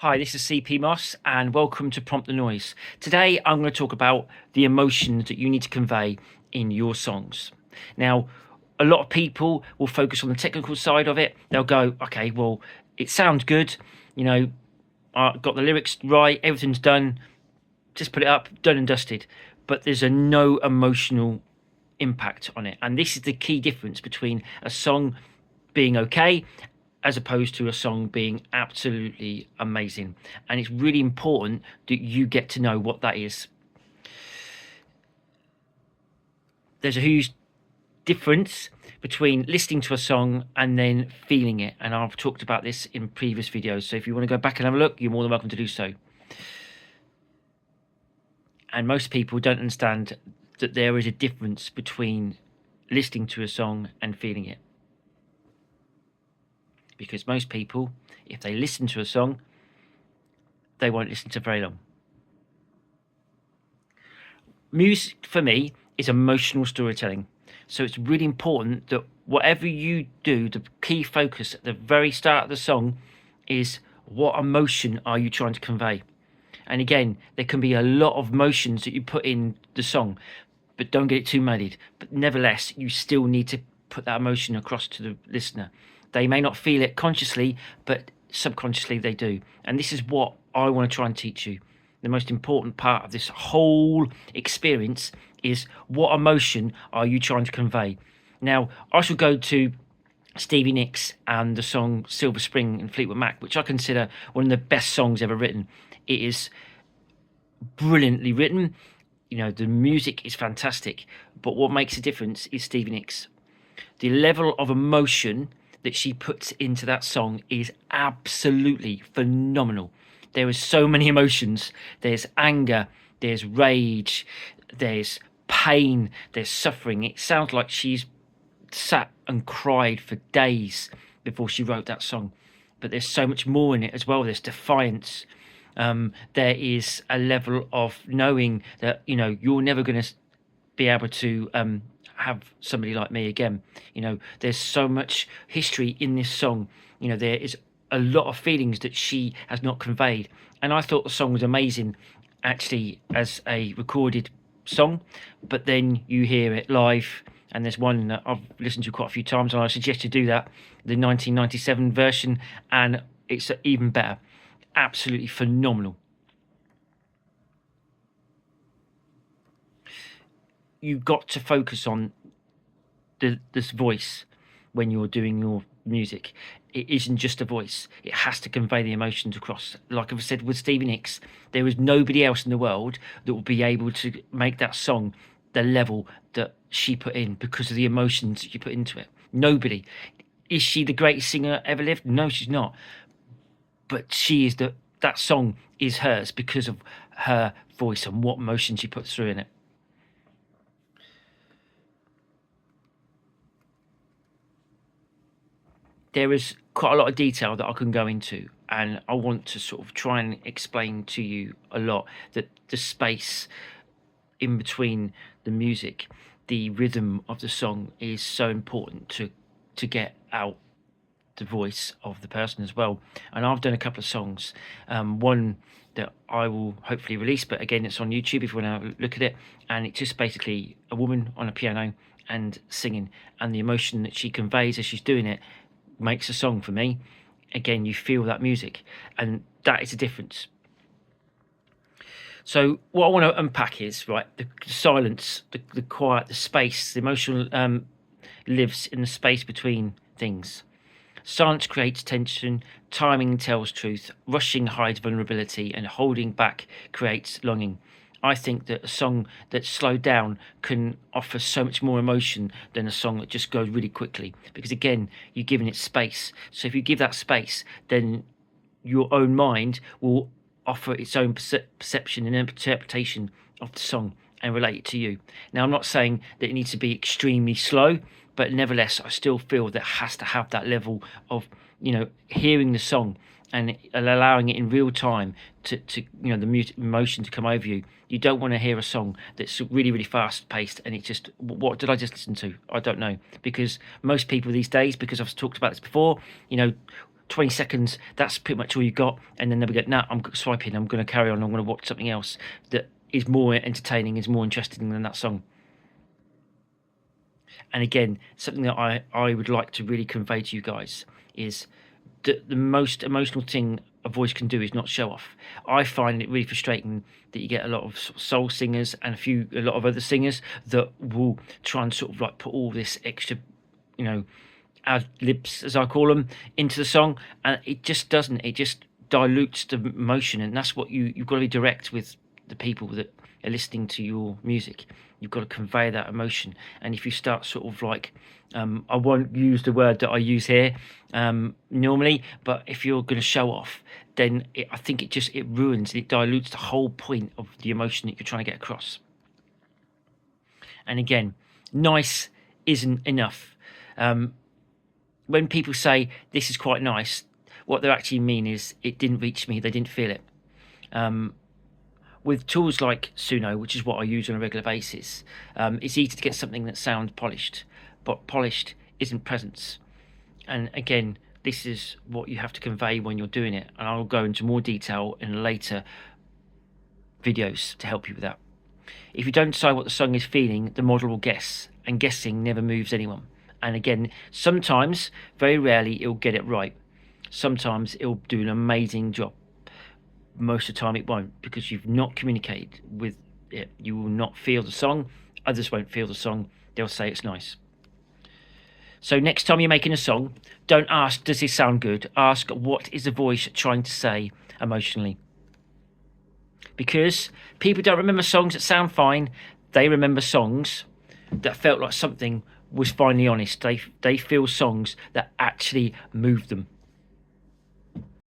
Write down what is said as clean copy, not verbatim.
Hi, this is CP Moss and welcome to Prompt the Noise. Today I'm going to talk about the emotions that you need to convey in your songs. Now, a lot of people will focus on the technical side of it. They'll go, okay, well, it sounds good, I got the lyrics right, everything's done, just put it up, done and dusted. But there's no emotional impact on it. And this is the key difference between a song being okay as opposed to a song being absolutely amazing. And it's really important that you get to know what that is. There's a huge difference between listening to a song and then feeling it. And I've talked about this in previous videos. So if you want to go back and have a look, you're more than welcome to do so. And most people don't understand that there is a difference between listening to a song and feeling it. Because most people, if they listen to a song, they won't listen to very long. Music, for me, is emotional storytelling. So it's really important that whatever you do, the key focus at the very start of the song is what emotion are you trying to convey. And again, there can be a lot of emotions that you put in the song, but don't get it too muddied. But nevertheless, you still need to put that emotion across to the listener. They may not feel it consciously, but subconsciously they do. And this is what I want to try and teach you. The most important part of this whole experience is what emotion are you trying to convey. Now, I shall go to Stevie Nicks and the song Silver Spring in Fleetwood Mac, which I consider one of the best songs ever written. It is brilliantly written. The music is fantastic. But what makes a difference is Stevie Nicks. The level of emotion that she puts into that song is absolutely phenomenal. There is so many emotions. There's anger, there's rage, there's pain, there's suffering. It sounds like she's sat and cried for days before she wrote that song. But there's so much more in it as well. There's defiance. There is a level of knowing that, you're never going to be able to have somebody like me again. There's so much history in this song. There is a lot of feelings that she has not conveyed, and I thought the song was amazing actually as a recorded song, but then you hear it live, and there's one that I've listened to quite a few times, and I suggest you do that, the 1997 version, and it's even better. Absolutely phenomenal. You've got to focus on this voice when you're doing your music. It isn't just a voice. It has to convey the emotions across. Like I've said with Stevie Nicks, there is nobody else in the world that will be able to make that song the level that she put in because of the emotions that you put into it. Nobody. Is she the greatest singer ever lived? No, she's not. But she is that song is hers because of her voice and what emotion she puts through in it. There is quite a lot of detail that I can go into, and I want to sort of try and explain to you a lot that the space in between the music, the rhythm of the song is so important to get out the voice of the person as well. And I've done a couple of songs, one that I will hopefully release, but again, it's on YouTube if you want to have a look at it, and it's just basically a woman on a piano and singing, and the emotion that she conveys as she's doing it makes a song for me. Again, you feel that music, and that is the difference. So what I want to unpack is, right, the silence, the quiet, the space, the emotional lives in the space between things. Silence creates tension, timing tells truth, rushing hides vulnerability, and holding back creates longing. I think that a song that's slowed down can offer so much more emotion than a song that just goes really quickly. Because again, you're giving it space. So if you give that space, then your own mind will offer its own perception and interpretation of the song and relate it to you. Now, I'm not saying that it needs to be extremely slow, but nevertheless, I still feel that it has to have that level of, hearing the song and allowing it in real time to the music emotion to come over you. You don't want to hear a song that's really, really fast paced and it's just, what did I just listen to? I don't know. Because most people these days, because I've talked about this before, 20 seconds, that's pretty much all you got, and then they'll go, nah, I'm swiping, I'm going to carry on, I'm going to watch something else that is more entertaining, is more interesting than that song. And again, something that I would like to really convey to you guys is that the most emotional thing a voice can do is not show off. I find it really frustrating that you get a lot of soul singers and a lot of other singers that will try and sort of like put all this extra, ad libs, as I call them, into the song, and it just doesn't. It just dilutes the emotion, and that's what you've got to be direct with the people that are listening to your music. You've got to convey that emotion, and if you start sort of like, I won't use the word that I use here normally, but if you're going to show off, then I think it ruins, it dilutes the whole point of the emotion that you're trying to get across. And again, nice isn't enough. When people say this is quite nice, what they actually mean is it didn't reach me, they didn't feel it. With tools like Suno, which is what I use on a regular basis, it's easy to get something that sounds polished, but polished isn't presence. And again, this is what you have to convey when you're doing it, and I'll go into more detail in later videos to help you with that. If you don't decide what the song is feeling, the model will guess, and guessing never moves anyone. And again, sometimes, very rarely, it'll get it right. Sometimes it'll do an amazing job. Most of the time it won't, because you've not communicated with it. You will not feel the song. Others won't feel the song. They'll say it's nice. So next time you're making a song, don't ask, does this sound good? Ask, what is the voice trying to say emotionally? Because people don't remember songs that sound fine. They remember songs that felt like something was finally honest. They feel songs that actually move them.